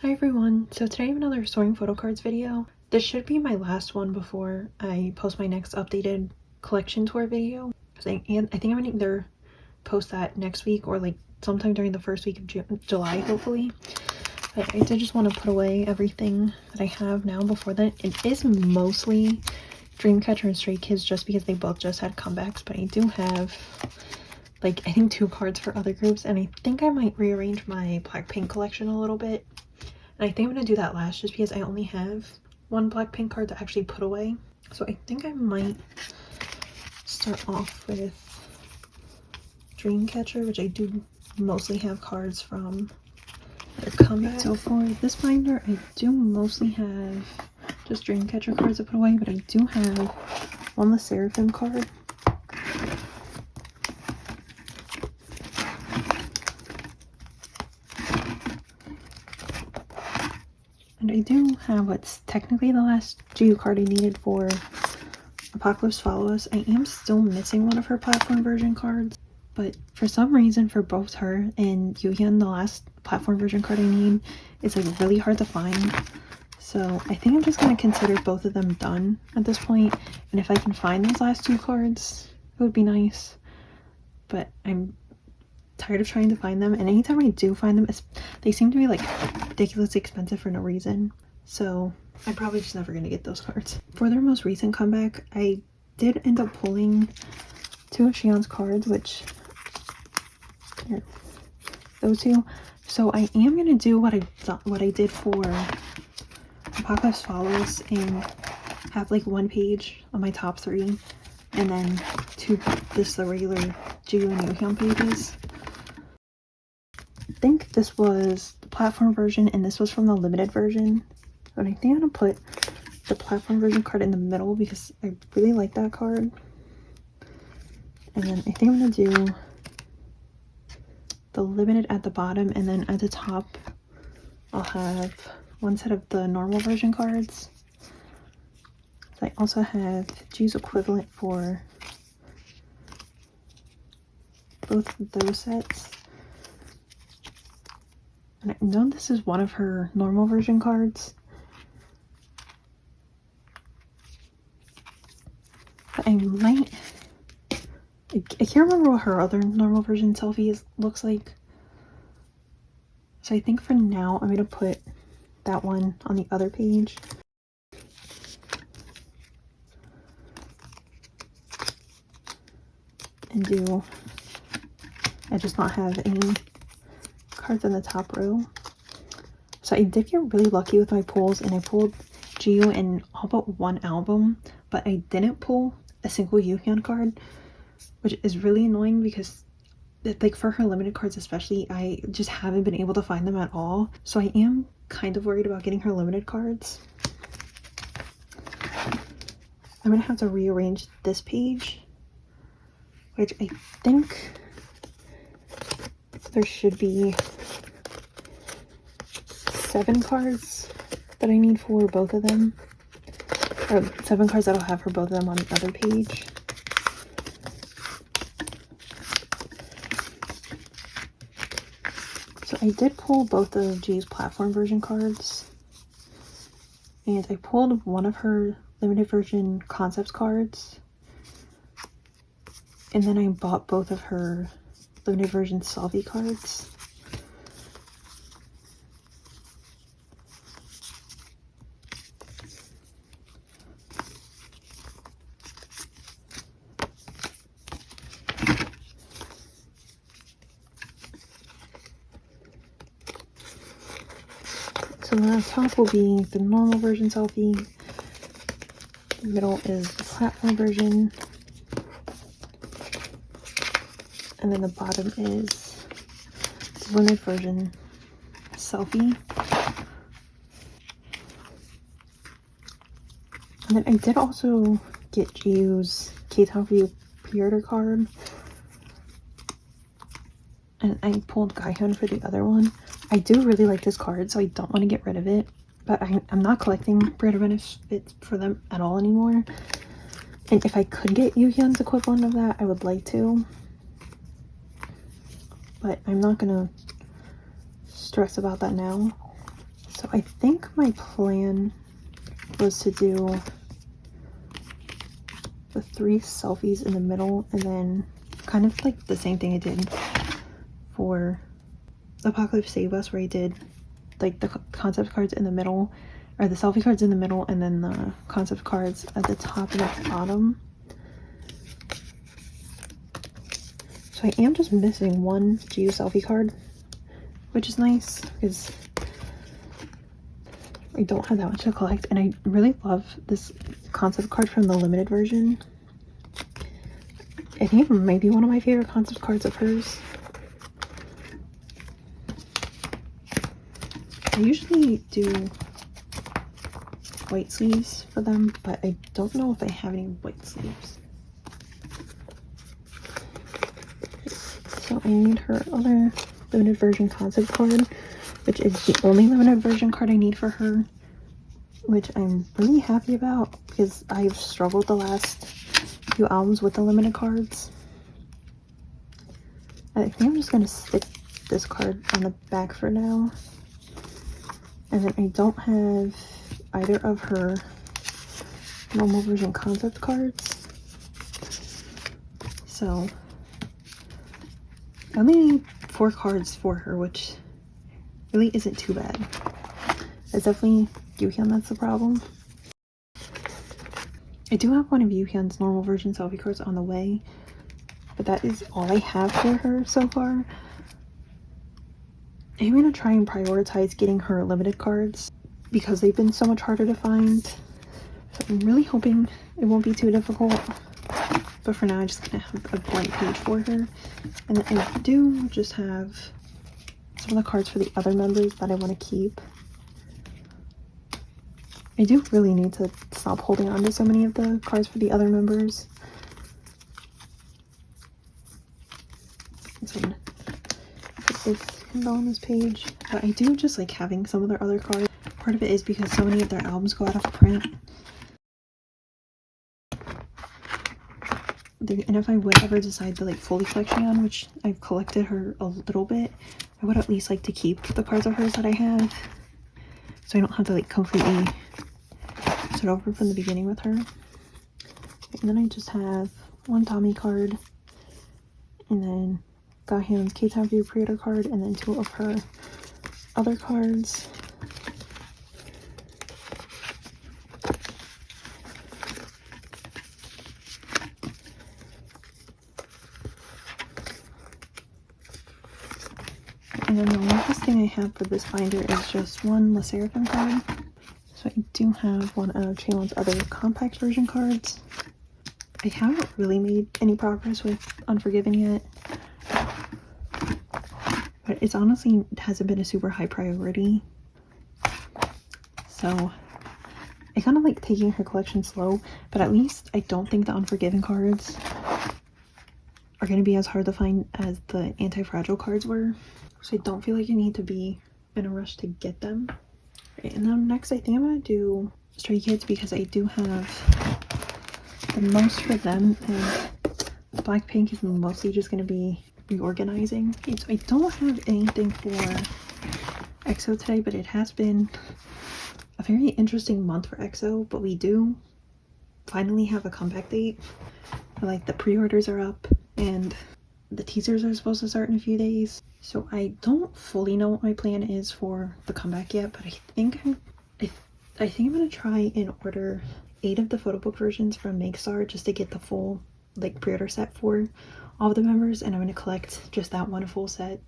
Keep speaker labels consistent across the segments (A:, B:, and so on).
A: Hi everyone, so today I have another sorting photo cards video. This should be my last one before I post my next updated collection tour video. I think I'm gonna either post that next week or like sometime during the first week of July, hopefully. But I did just want to put away everything that I have now before that. It is mostly Dreamcatcher and Stray Kids just because they both just had comebacks, but I do have like I think 2 cards for other groups, and I think I might rearrange my Blackpink collection a little bit. And I think I'm going to do that last just because I only have 1 Blackpink card to actually put away. So I think I might start off with Dreamcatcher, which I do mostly have cards from their comeback. So for this binder, I do mostly have just Dreamcatcher cards to put away, but I do have one the Sserafim card. And I do have what's technically the last GU card I needed for Apocalypse Follow Us. I am still missing one of her platform version cards, but for some reason for both her and Yuhyun, the last platform version card I need is like really hard to find. So I think I'm just going to consider both of them done at this point, and if I can find those last 2 cards, it would be nice. But I'm tired of trying to find them, and anytime I do find them, they seem to be like ridiculously expensive for no reason, so I'm probably just never gonna get those cards. For their most recent comeback, I did end up pulling 2 of Xian's cards, which here, those 2. So I am gonna do what I did for Apocalypse Follows and have like 1 page on my top 3 and then 2 just the regular GU and Yuhyun pages. I think this was the platform version and this was from the limited version, but I think I'm gonna put the platform version card in the middle because I really like that card. And then I think I'm gonna do the limited at the bottom, and then at the top I'll have 1 set of the normal version cards. So I also have G's equivalent for both of those sets. And I know this is one of her normal version cards, but I might, I can't remember what her other normal version selfie looks like. So I think for now I'm going to put that one on the other page. And I just not have any cards in the top row. So I did get really lucky with my pulls, and I pulled GU in all but 1 album, but I didn't pull a single Yuhyun card, which is really annoying because like for her limited cards especially, I just haven't been able to find them at all. So I am kind of worried about getting her limited cards. I'm gonna have to rearrange this page, which I think there should be 7 cards that I need for both of them, or 7 cards that I'll have for both of them on the other page. So I did pull both of G's platform version cards, and I pulled one of her limited version concepts cards, and then I bought both of her limited version selfie cards. So the top will be the normal version selfie, the middle is the platform version, and then the bottom is the limited version selfie. And then I did also get GU's K-Town For You pre-order card, and I pulled Gaihyun for the other one. I do really like this card, so I don't want to get rid of it, but I'm not collecting pre-order benefits for them at all anymore. And if I could get Yuhyun's equivalent of that, I would like to, but I'm not gonna stress about that now. So So I think my plan was to do the 3 selfies in the middle, and then kind of like the same thing I did for Apocalypse Save Us, where I did like the concept cards in the middle, or the selfie cards in the middle, and then the concept cards at the top and at the bottom. So I am just missing one GU selfie card, which is nice because I don't have that much to collect, and I really love this concept card from the limited version. I think it might be one of my favorite concept cards of hers. I usually do white sleeves for them, but I don't know if I have any white sleeves. So I need her other limited version concept card, which is the only limited version card I need for her, which I'm really happy about because I've struggled the last few albums with the limited cards. I think I'm just gonna stick this card on the back for now. And then I don't have either of her normal version concept cards, so I only need 4 cards for her, which really isn't too bad. It's definitely Yuhyun that's the problem. I do have one of Yuhyun's normal version selfie cards on the way, but that is all I have for her so far. I'm gonna try and prioritize getting her limited cards because they've been so much harder to find. So I'm really hoping it won't be too difficult. But for now, I'm just gonna have a blank page for her. And then I do just have some of the cards for the other members that I want to keep. I do really need to stop holding on to so many of the cards for the other members. So I'm gonna put this on this page, but I do just like having some of their other cards. Part of it is because so many of their albums go out of print, and if I would ever decide to like fully collect on, which I've collected her a little bit, I would at least like to keep the cards of hers that I have, so I don't have to like completely start over from the beginning with her. And then I just have one Tommy card, and then Gahyun's K-Town View pre-order card, and then 2 of her other cards. And then the last thing I have for this binder is just one sserafim card. So I do have one of Chaewon's other compact version cards. I haven't really made any progress with Unforgiven yet, but it's honestly hasn't been a super high priority. So I kind of like taking her collection slow, but at least I don't think the Unforgiven cards are going to be as hard to find as the Anti-Fragile cards were. So I don't feel like I need to be in a rush to get them. Right, and then next I think I'm going to do Stray Kids because I do have the most for them, and Blackpink is mostly just going to be reorganizing. Okay, so I don't have anything for EXO today, but it has been a very interesting month for EXO, but we do finally have a comeback date. Like the pre-orders are up and the teasers are supposed to start in a few days. So I don't fully know what my plan is for the comeback yet, but I think I'm gonna try and order 8 of the photobook versions from Makestar just to get the full like pre-order set for all of the members, and I'm going to collect just that one full set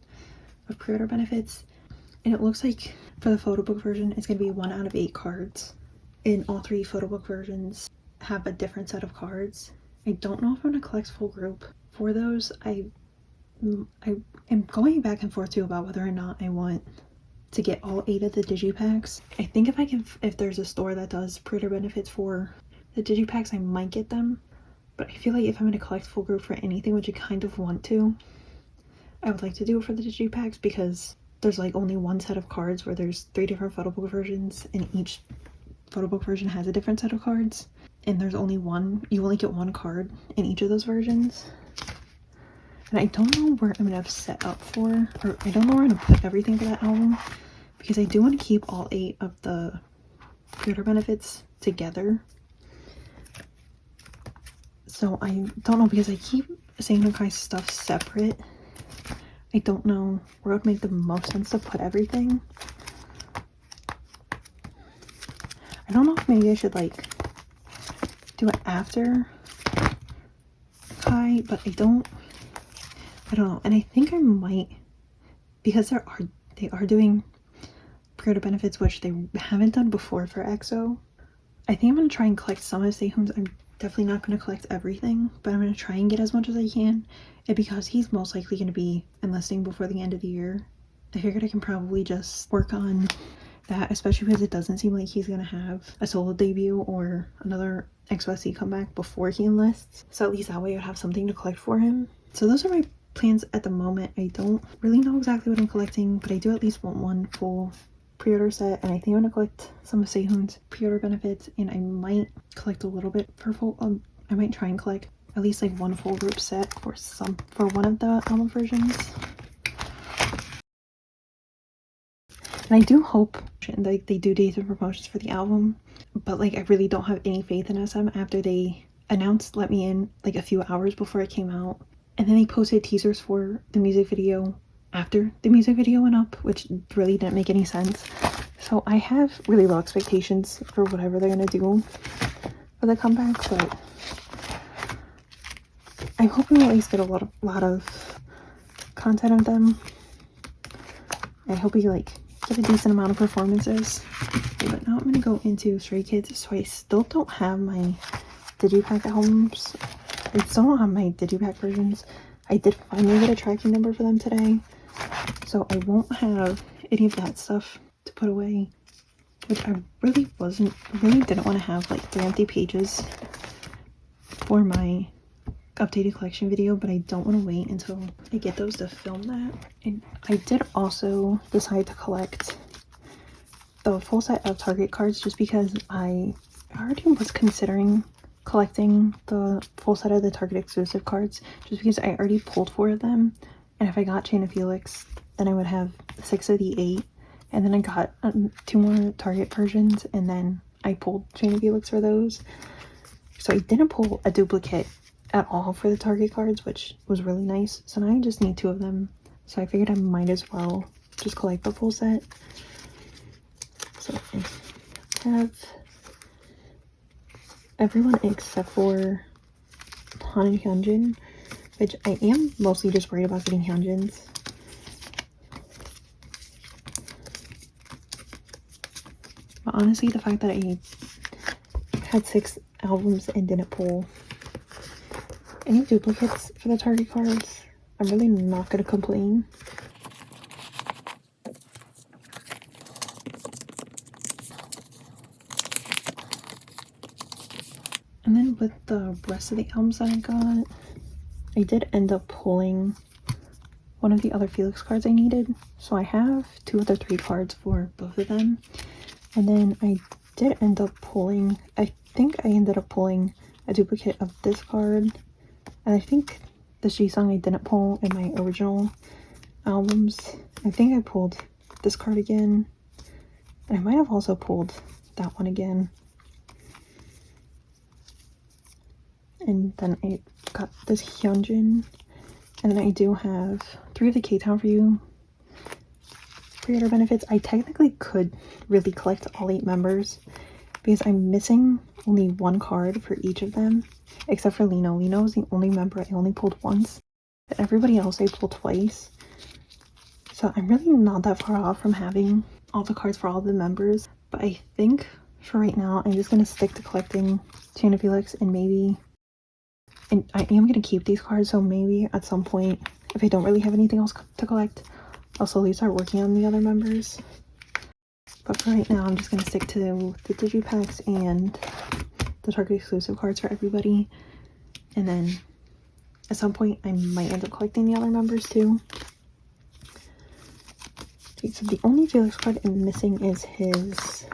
A: of pre-order benefits. And it looks like for the photobook version it's going to be 1 out of 8 cards, and all 3 photobook versions have a different set of cards. I don't know if I'm going to collect full group for those. I am going back and forth too about whether or not I want to get all 8 of the digipacks. I think if there's a store that does pre-order benefits for the digipacks, I might get them. But I feel like if I'm going to collect full group for anything, which I kind of want to, I would like to do it for the digipacks because there's like only one set of cards where there's 3 different photobook versions, and each photobook version has a different set of cards, and there's only one, you only get 1 card in each of those versions. And I don't know where I'm going to have set up for, or I don't know where I'm going to put everything for that album, because I do want to keep all 8 of the pre-order benefits together. So I don't know, because I keep saying to guys stuff separate. I don't know where it would make the most sense to put everything. I don't know if maybe I should like do it after Kai, but I don't know. And I think I might, because they are doing pre-order benefits, which they haven't done before for EXO. I think I'm gonna try and collect some of Sehun's. I'm definitely not gonna collect everything, but I'm gonna try and get as much as I can. And because he's most likely gonna be enlisting before the end of the year, I figured I can probably just work on that, especially because it doesn't seem like he's gonna have a solo debut or another XOSC comeback before he enlists. So at least that way I would have something to collect for him. So those are my plans at the moment. I don't really know exactly what I'm collecting, but I do at least want one full pre-order set, and I think I'm gonna collect some of Sehun's pre-order benefits, and I might collect a little bit for full. I might try and collect at least like one full group set for one of the album versions. And I do hope like they do dates and promotions for the album, but like I really don't have any faith in SM after they announced Let Me In like a few hours before it came out, and then they posted teasers for the music video after the music video went up, which really didn't make any sense. So I have really low expectations for whatever they're gonna do for the comeback, but I'm hoping we'll at least get a lot of content of them. I hope we like get a decent amount of performances. Okay, but now I'm gonna go into Stray Kids. So I still don't have my digipack albums. I still don't have my digipack versions. I did finally get a tracking number for them today, so I won't have any of that stuff to put away, which I really didn't want to have like 3 empty pages for my updated collection video, but I don't want to wait until I get those to film that. And I did also decide to collect the full set of Target cards, just because I already was considering collecting the full set of the Target exclusive cards, just because I already pulled 4 of them, and if I got Chain of Felix, then I would have 6 of the 8, and then I got 2 more Target versions, and then I pulled Chain of Felix for those. So I didn't pull a duplicate at all for the Target cards, which was really nice. So now I just need 2 of them, so I figured I might as well just collect the full set. So I have everyone except for Han and Hyunjin, which I am mostly just worried about getting Hyunjin's. But honestly, the fact that I had 6 albums and didn't pull any duplicates for the Target cards, I'm really not gonna complain. And then with the rest of the albums that I got, I did end up pulling one of the other Felix cards I needed. So I have 2 of the 3 cards for both of them. And then I did end up pulling, I think I ended up pulling a duplicate of this card. And I think the She Song I didn't pull in my original albums. I think I pulled this card again. And I might have also pulled that one again. And then I got this Hyunjin, and then I do have 3 of the K-Town for You pre-order benefits. I technically could really collect all 8 members, because I'm missing only 1 card for each of them, except for Lino. Lino is the only member I only pulled once, but everybody else I pulled twice. So I'm really not that far off from having all the cards for all the members, but I think for right now I'm just going to stick to collecting Chain of Felix, and I am going to keep these cards, so maybe at some point, if I don't really have anything else to collect, I'll slowly start working on the other members. But for right now, I'm just going to stick to the digipacks and the Target exclusive cards for everybody. And then at some point, I might end up collecting the other members too. Okay, so the only Felix card I'm missing is his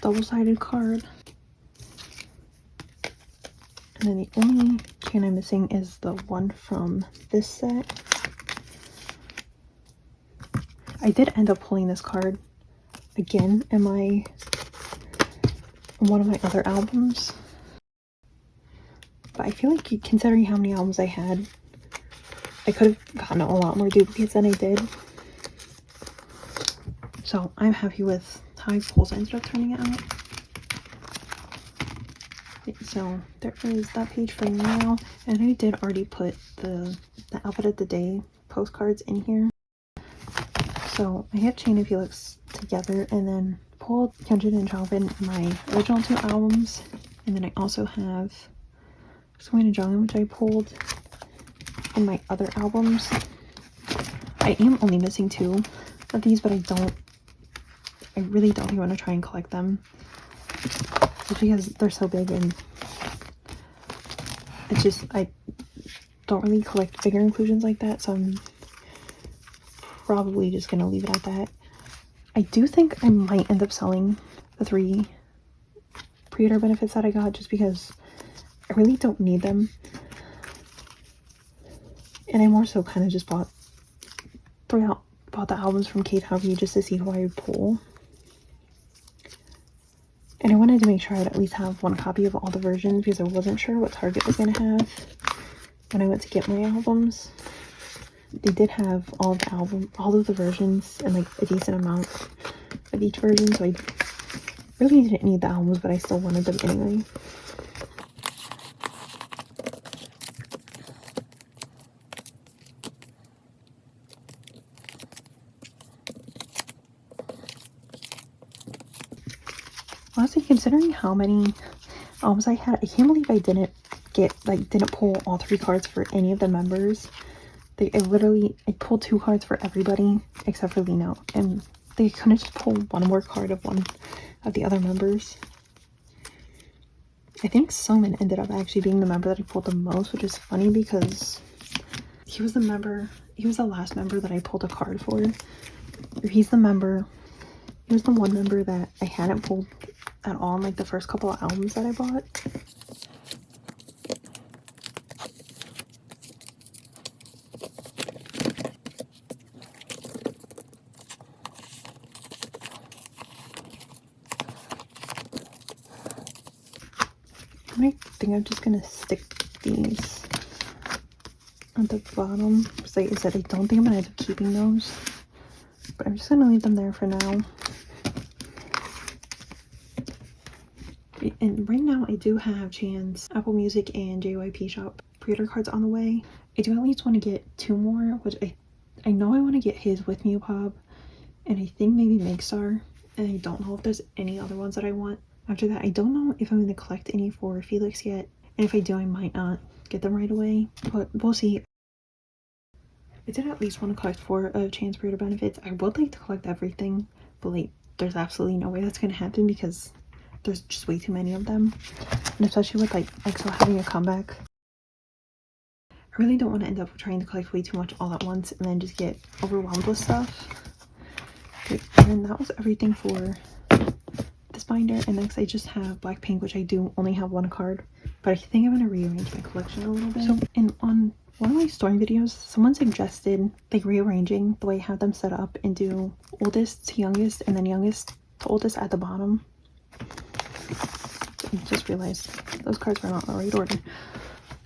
A: double-sided card. And then the only chain I'm missing is the one from this set. I did end up pulling this card again in one of my other albums, but I feel like considering how many albums I had, I could have gotten a lot more duplicates than I did. So I'm happy with how my pulls ended up turning out. So there is that page for now, and I did already put the outfit of the day postcards in here. So I have Chain and Felix together, and then pulled Hyunjin and Jalvin in my original 2 albums, and then I also have Swing and Jongin, which I pulled in my other albums. I am only missing 2 of these, but I really don't think I want to try and collect them, just because they're so big, and it's just, I don't really collect bigger inclusions like that, so I'm probably just gonna leave it at that. I do think I might end up selling the 3 pre-order benefits that I got, just because I really don't need them, and I more so kind of just bought the albums from KW just to see who I would pull. And I wanted to make sure I'd at least have 1 copy of all the versions, because I wasn't sure what Target was going to have when I went to get my albums. They did have all of the versions, and like a decent amount of each version, so I really didn't need the albums, but I still wanted them anyway. Honestly, considering how many albums I had, I can't believe I didn't pull all 3 cards for any of the members. I pulled 2 cards for everybody except for Lino, and they couldn't just pull 1 more card of one of the other members. I think Sungmin ended up actually being the member that I pulled the most, which is funny because he was the last member that I pulled a card for. He was the one member that I hadn't pulled at all in like the first couple of albums that I bought. I think I'm just gonna stick these at the bottom, because like I said, I don't think I'm gonna end up keeping those, but I'm just gonna leave them there for now. And right now I do have Chan's Apple Music and JYP Shop pre-order cards on the way. I do at least want to get 2 more, which I know I want to get his with Mew Pop, and I think maybe Megstar, and I don't know if there's any other ones that I want. After that, I don't know if I'm going to collect any for Felix yet, and if I do, I might not get them right away, but we'll see. I did at least want to collect 4 of Chan's pre-order benefits. I would like to collect everything, but like there's absolutely no way that's going to happen because there's just way too many of them, and especially with like EXO having a comeback, I really don't want to end up trying to collect way too much all at once and then just get overwhelmed with stuff. Okay, and then that was everything for this binder, and next I just have Blackpink, which I do only have 1 card, but I think I'm going to rearrange my collection a little bit. So on one of my story videos, someone suggested like rearranging the way I have them set up and do oldest to youngest and then youngest to oldest at the bottom. I just realized those cards were not in the right order,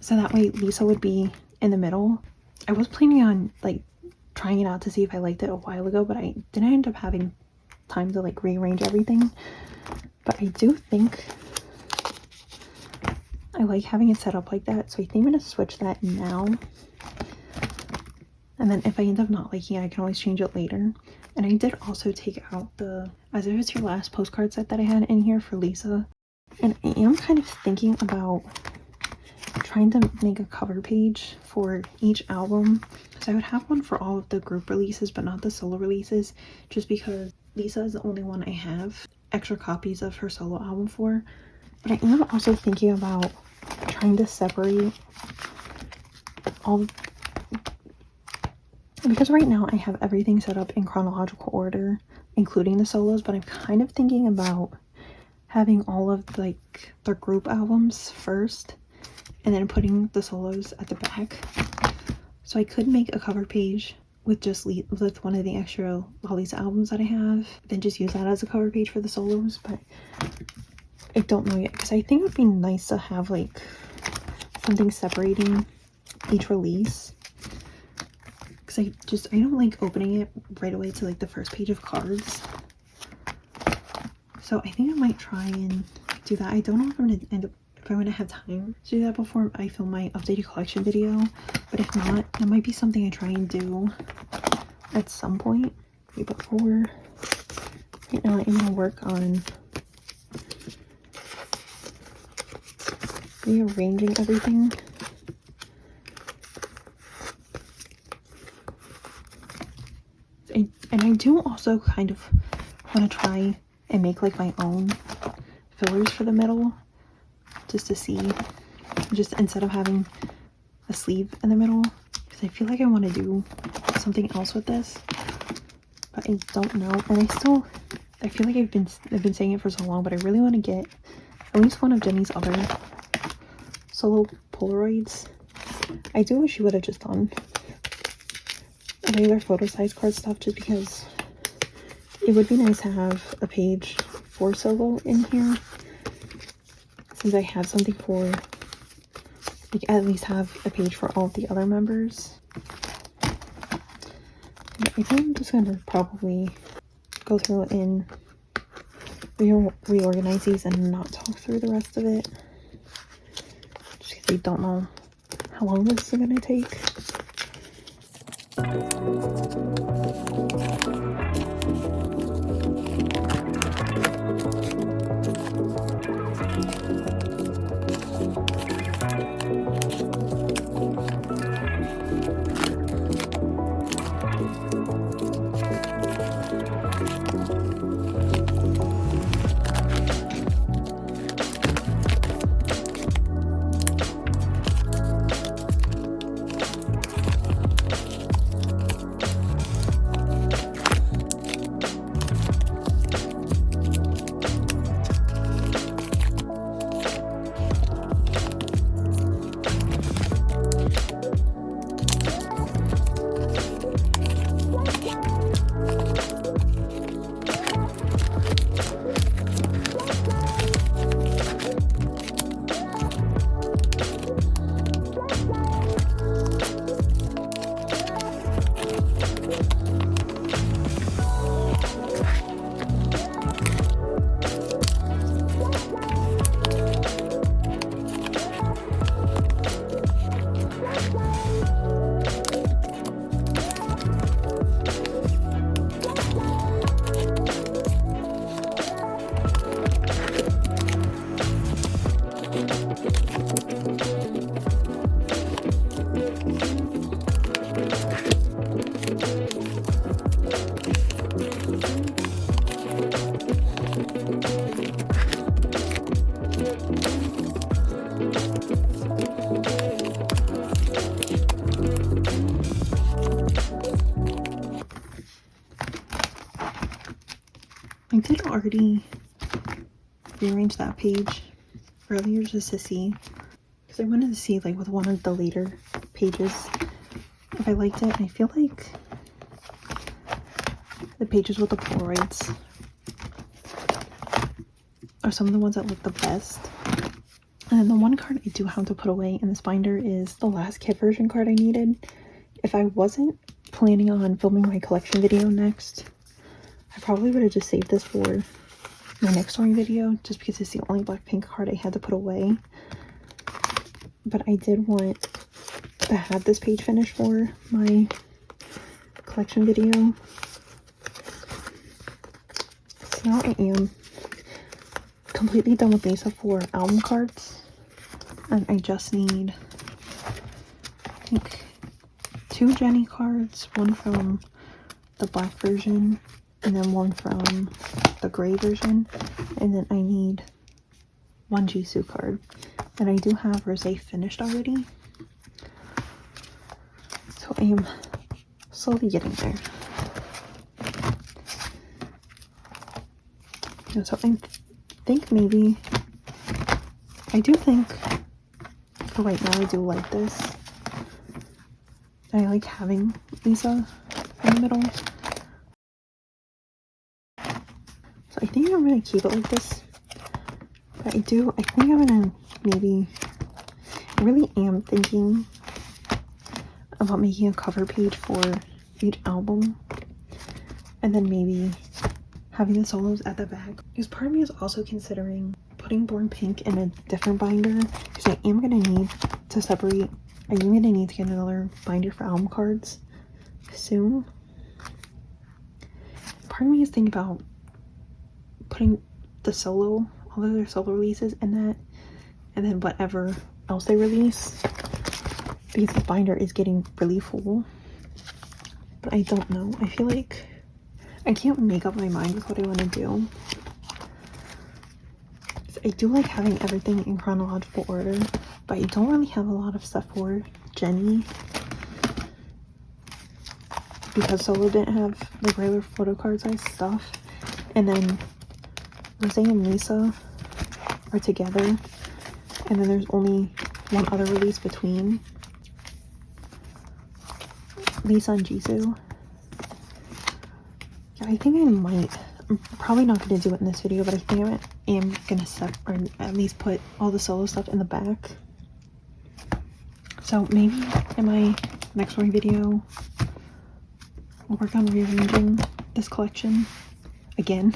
A: so that way Lisa would be in the middle. I was planning on like trying it out to see if I liked it a while ago, but I didn't end up having time to like rearrange everything. But I do think I like having it set up like that, so I think I'm going to switch that now, and then if I end up not liking it, I can always change it later. And I did also take out the As If It's Your Last postcard set that I had in here for Lisa, and I am kind of thinking about trying to make a cover page for each album, so I would have one for all of the group releases but not the solo releases, just because Lisa is the only one I have extra copies of her solo album for. But I am also thinking about trying to separate all, because right now I have everything set up in chronological order, including the solos, but I'm kind of thinking about having all of like their group albums first and then putting the solos at the back. So I could make a cover page with with one of the extra Lolly's albums that I have, then just use that as a cover page for the solos. But I don't know yet, because I think it would be nice to have like something separating each release, because I don't like opening it right away to like the first page of cards. So I think I might try and do that. I don't know if I'm gonna have time to do that before I film my updated collection video, but if not, that might be something I try and do at some point. But right now, I'm gonna work on rearranging everything. And I do also kind of want to try and make like my own fillers for the middle, just to see, just instead of having a sleeve in the middle, because I feel like I want to do something else with this, but I don't know. And I feel like I've been saying it for so long, but I really want to get at least one of Jenny's other solo Polaroids. I do wish she would have just done regular photo size card stuff, just because it would be nice to have a page for solo in here, since I have something for, like, at least have a page for all of the other members. But I think I'm just gonna probably go through and reorganize these and not talk through the rest of it, just because I don't know how long this is gonna take. I did already rearrange that page earlier just to see, because I wanted to see like with one of the later pages if I liked it. And I feel like the pages with the Polaroids are some of the ones that look the best. And then the one card I do have to put away in this binder is the last kit version card I needed. If I wasn't planning on filming my collection video next, I probably would have just saved this for my next story video, just because it's the only blackpink card I had to put away. But I did want to have this page finished for my collection video. So now I am completely done with these 4 album cards, and I just need, I think, 2 Jenny cards, one from the black version and then one from the gray version, and then I need 1 Jisoo card, and I do have Rosé finished already, so I am slowly getting there. And so I think maybe, I do think for right now I do like this. I like having Lisa the middle. So I think I'm gonna keep it like this. But I think I'm gonna maybe, I really am thinking about making a cover page for each album, and then maybe having the solos at the back. Because part of me is also considering putting Born Pink in a different binder, because I am gonna need to separate. I am gonna need to get another binder for album cards soon. Part of me is thinking about putting the solo, all of their solo releases in that, and then whatever else they release, because the binder is getting really full. But I don't know. I feel like I can't make up my mind with what I want to do. I do like having everything in chronological order, but I don't really have a lot of stuff for Jenny, because Solo didn't have like regular photo card size stuff, and then Rose and Lisa are together, and then there's only one other release between Lisa and Jisoo. Yeah, I think I might. I'm probably not going to do it in this video, but I think I am going to set, or at least put all the solo stuff in the back. So maybe in my next one video, I'll work on rearranging this collection again.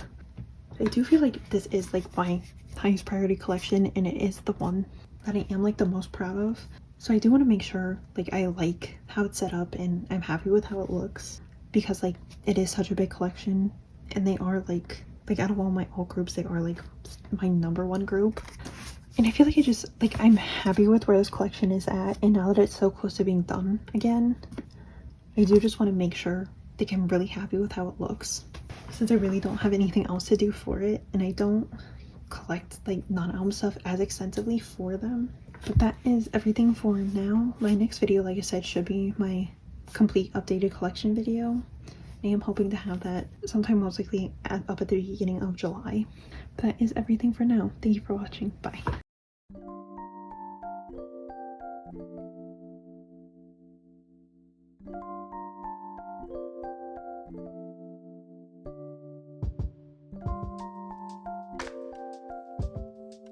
A: I do feel like this is like my highest priority collection, and it is the one that I am like the most proud of. So I do want to make sure like I like how it's set up and I'm happy with how it looks, because like it is such a big collection, and they are like out of all my alt groups, they are like my #1 group. And I feel like I'm happy with where this collection is at, and now that it's so close to being done again, I do just want to make sure like I'm really happy with how it looks, since I really don't have anything else to do for it, and I don't collect like non-album stuff as extensively for them. But that is everything for now. My next video, like I said, should be my complete updated collection video. I am hoping to have that sometime, most likely up at the beginning of July. That is everything for now. Thank you for watching. Bye.